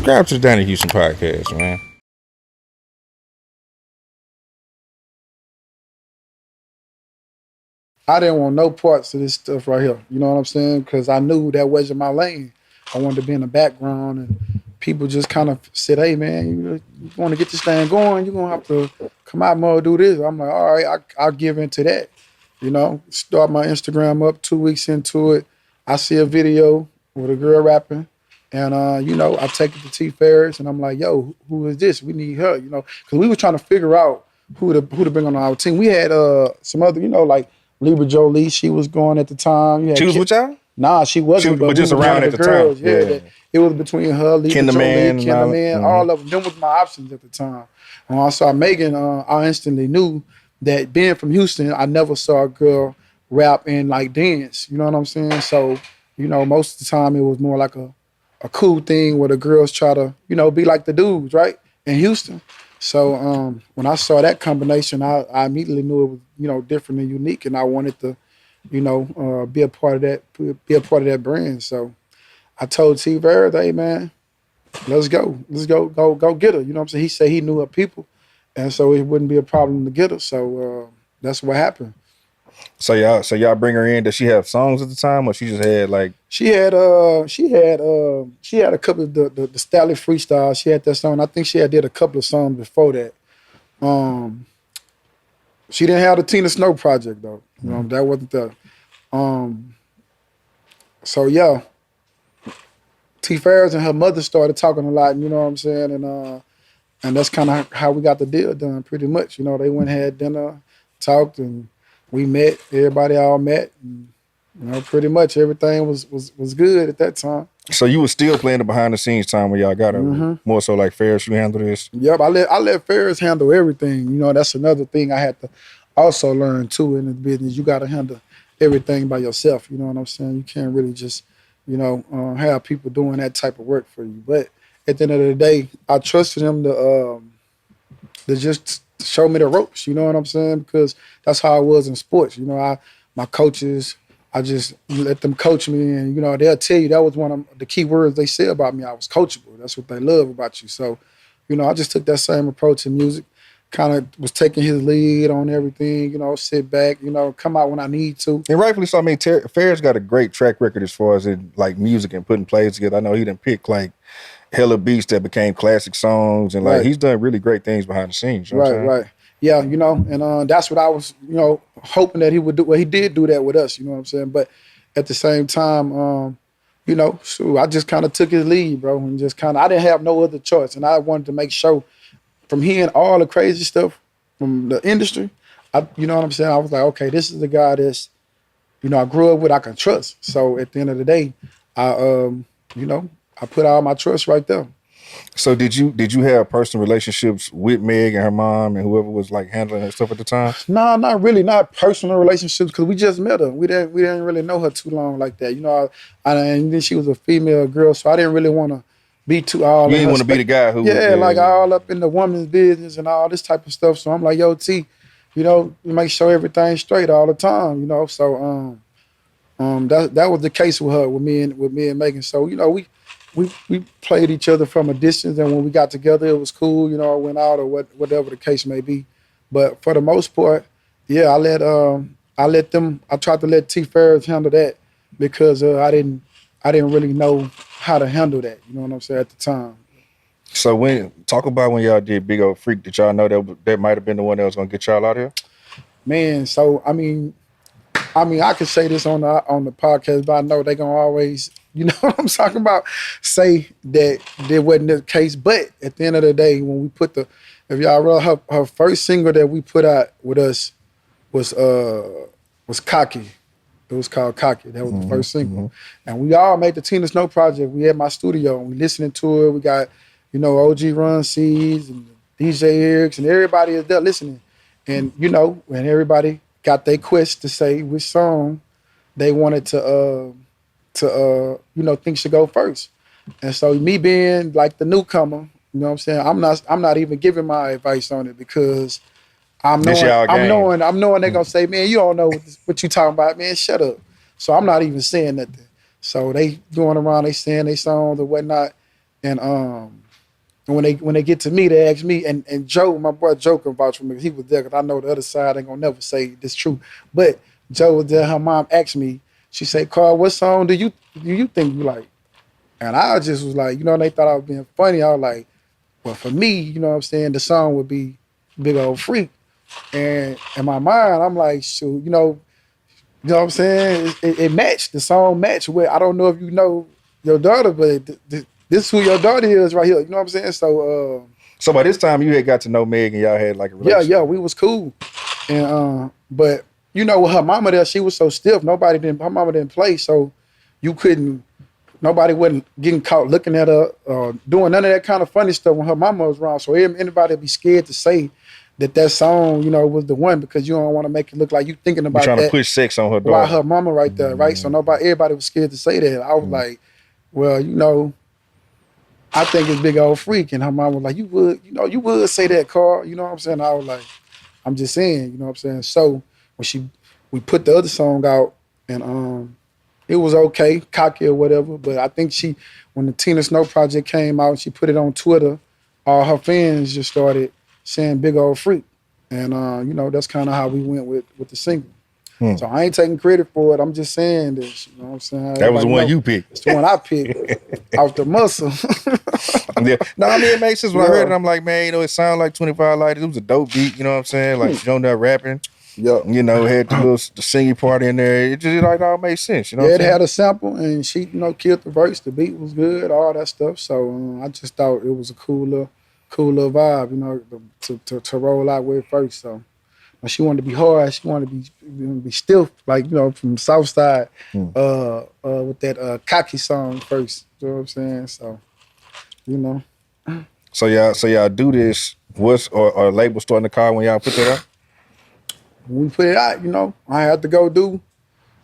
Subscribe to the Donnie Houston podcast, man. I didn't want no parts of this stuff right here. You know what I'm saying? Because I knew that wasn't my lane. I wanted to be in the background, and people just kind of said, "Hey, man, you want to get this thing going? You're gonna have to come out more, do this." I'm like, "All right, I'll give into that." You know, start my Instagram up. 2 weeks into it, I see a video with a girl rapping, and I take it to T Ferris, and I'm like, "Yo, who is this? We need her." You know, because we were trying to figure out who to bring on our team. We had some other, like Libra Jolie. She was going at the time. She was with y'all? Nah, she wasn't. But we just was around one of at the the girls. time. Yeah. It was between her, Libra Ken the Jolie, Man, Ken the Man, all of them. Them was my options at the time. When I saw Megan, I instantly knew that being from Houston, I never saw a girl rap and like dance. You know what I'm saying? So, most of the time it was more like a cool thing where the girls try to, be like the dudes, right? In Houston. So when I saw that combination, I immediately knew it was, different and unique, and I wanted to, be a part of that brand. So I told T Verda, hey man, let's go get her. You know what I'm saying? He said he knew her people, and so it wouldn't be a problem to get her. So that's what happened. So y'all bring her in. Does she have songs at the time, or she just had like? She had a couple of the Stallion freestyle. She had that song. I think she had did a couple of songs before that. She didn't have the Tina Snow project though. That wasn't the. So yeah, T Ferris and her mother started talking a lot. You know what I'm saying, and that's kind of how we got the deal done. Pretty much, they went and had dinner, talked, and we met. Everybody all met. And, pretty much everything was good at that time. So you were still playing the behind the scenes time when y'all got her. Mm-hmm. More so like Ferris, you handle this. Yep, I let Ferris handle everything. That's another thing I had to also learn too in the business. You got to handle everything by yourself. You know what I'm saying? You can't really just, have people doing that type of work for you. But at the end of the day, I trusted him to just show me the ropes. You know what I'm saying? Because that's how I was in sports. My coaches, I just let them coach me, and they'll tell you that was one of the key words they said about me. I was coachable. That's what they love about you. So, I just took that same approach in music. Kind of was taking his lead on everything. Sit back. Come out when I need to. And rightfully so. I mean, Ferris got a great track record as far as in like music and putting plays together. I know he didn't pick like hella beats that became classic songs, and like he's done really great things behind the scenes. You know right. Yeah, and that's what I was, hoping that he would do. Well, he did do that with us, you know what I'm saying? But at the same time, so I just kind of took his lead, bro, and just I didn't have no other choice. And I wanted to make sure from hearing all the crazy stuff from the industry, you know what I'm saying? I was like, okay, this is the guy that's, I grew up with, I can trust. So at the end of the day, I put all my trust right there. So did you have personal relationships with Meg and her mom and whoever was like handling her stuff at the time? No, not really, not personal relationships, because we just met her. We didn't really know her too long like that. And then she was a female girl, so I didn't really want to be too all. You didn't want to be the guy who like all up in the woman's business and all this type of stuff. So I'm like, yo, T, you make sure everything's straight all the time. So that was the case with her, with me and Megan. So we played each other from a distance, and when we got together, it was cool. I went out or whatever the case may be. But for the most part, yeah, I tried to let T Ferris handle that because I didn't really know how to handle that. You know what I'm saying, at the time. So talk about when y'all did Big Old Freak. Did y'all know that might have been the one that was gonna get y'all out here? Man, so I mean, I could say this on the podcast, but I know they gonna always, you know what I'm talking about, say that wasn't the case. But at the end of the day, when we put if y'all read her first single that we put out with us was Cocky. It was called Cocky. That was the first single. And we all made the Tina Snow project. We had my studio and we listening to it. We got, OG Run C's and DJ Erics and everybody is there listening. And, when everybody got their quest to say which song they wanted to think should go first. And so me being like the newcomer, you know what I'm saying? I'm not even giving my advice on it because I'm knowing they're gonna say, man, you don't know what you talking about, man, shut up. So I'm not even saying nothing. So they going around, they saying they songs or whatnot. And when they get to me, they ask me, and Joe, my boy Joe can vouch for me because he was there. Because I know the other side ain't gonna never say this true. But Joe was there. Her mom asked me. She said, "Carl, what song do you think you like?" And I just was like, they thought I was being funny. I was like, "Well, for me, you know what I'm saying, the song would be Big Old Freak." And in my mind, I'm like, shoot, what I'm saying? It matched. The song matched with. I don't know if you know your daughter, but this is who your daughter is right here. You know what I'm saying? So by this time you had got to know Meg and y'all had like a relationship. Yeah, we was cool. And but with her mama there, she was so stiff. Her mama didn't play, so you couldn't. Nobody wasn't getting caught looking at her, doing none of that kind of funny stuff when her mama was around. So anybody would be scared to say that song, was the one because you don't want to make it look like you thinking about trying that. To push sex on her daughter. While her mama right there, right? So everybody was scared to say that. I was like, well, I think it's Big Old Freak. And her mom was like, you would say that, Carl. You know what I'm saying? I was like, I'm just saying, you know what I'm saying? So when we put the other song out and it was okay, cocky or whatever, but I think when the Tina Snow project came out, she put it on Twitter, all her fans just started saying Big Old Freak. And that's kind of how we went with the single. So I ain't taking credit for it. I'm just saying this. You know what I'm saying? That was the one you picked. It's the one I picked off the muscle. Yeah. No, I mean, it makes sense when I heard it. I'm like, man, it sounded like 25 Lighters. It was a dope beat, you know what I'm saying? Like, you know, rapping. Yeah. Had the singing part in there. It just all made sense, you know what I'm saying? It had a sample and she, killed the verse. The beat was good, all that stuff. So I just thought it was a cool little vibe, to roll out with first. So she wanted to be hard. She wanted to be stiff, like, from the South Side, with that cocky song first. You know what I'm saying? So, So y'all do this. What's or label starting to call when y'all put that out? When we put it out, I had to go do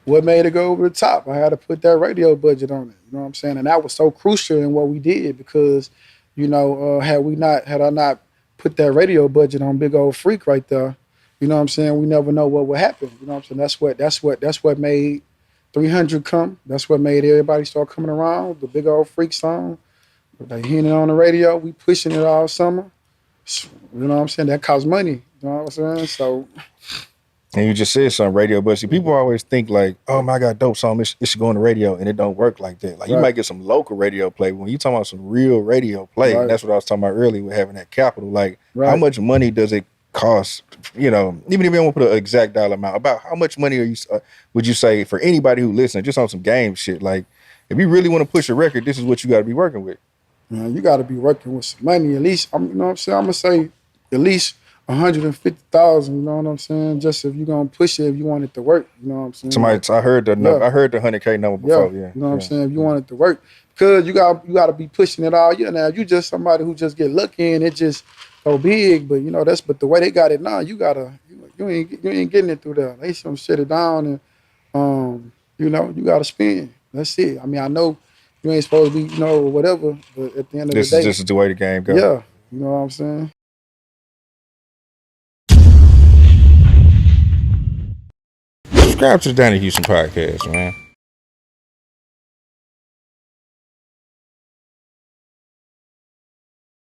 what made it go over the top. I had to put that radio budget on it. You know what I'm saying? And that was so crucial in what we did because, had I not put that radio budget on Big Old Freak right there, you know what I'm saying, we never know what would happen. You know what I'm saying? That's what made 300 come. That's what made everybody start coming around. The Big Old Freak song. They hearing it on the radio. We pushing it all summer. You know what I'm saying? That costs money. You know what I'm saying? So. And you just said something, radio, but see, people always think like, oh my God, dope song, it should go on the radio, and it don't work like that. Like, you might get some local radio play, but when you talking about some real radio play, and that's what I was talking about earlier with having that capital, like, how much money does it cost, even if you don't want to put an exact dollar amount, about how much money would you say for anybody who listens, just on some game shit, like, if you really want to push a record, this is what you got to be working with. You got to be working with some money, at least, you know what I'm saying, I'm going to say at least 150,000, you know what I'm saying? Just if you're gonna push it, if you want it to work, you know what I'm saying? I heard the 100K number before, You know what I'm saying? If you want it to work, because you got to be pushing it all year. Now, if you just somebody who just get lucky and it just go big, but but the way they got it now, you ain't getting it through there. They some shut it down and you gotta spend. That's it. I mean, I know you ain't supposed to be, or whatever, but at the end of the day, this is the way the game goes. Yeah, you know what I'm saying? Subscribe to the Donnie Houston podcast, man.